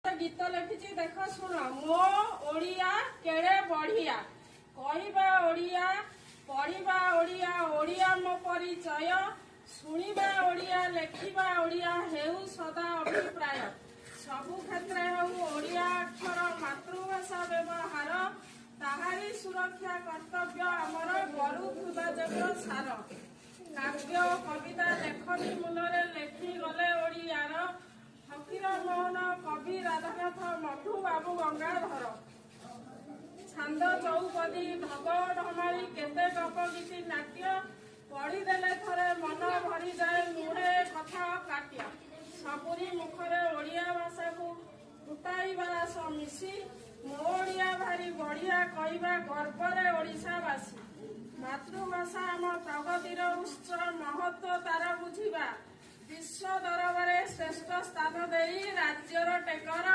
गीत लिखी देख शुण मो ओडिया केड़े बढ़िया कहवा ओडिया पढ़ा ओडिया ओडिया मो परिचय शुणा ओडिया लेखा ओडिया हेउ सदा अभिप्राय सबु क्षेत्र ओडिया अक्षर मातृभाषा व्यवहार ताहारी सुरक्षा कर्तव्य आमर गरुवा जग सार काव्य कविता लेखनी मूलरे लेखि गले ओडियार फकीर मोहन कवि राधानाथ मधु बाबू गंगाधर छांद चौपदी ढग ढमाली केते गप गीति नाट्य पढ़ीदेले थरे मन भरी जाए मुहे कथा काट्य सबुरी मुखरे ओडिया भाषा को फुटाइबा रस मिशी मो ओडिया भारी बढ़िया कहवा गर्वरे ओडिशावासी मातृभाषा आम प्रगतिर उत्स महत्व तार बुझिबा विश्व दरबारे श्रेष्ठ स्थान दे राज्यर टेकर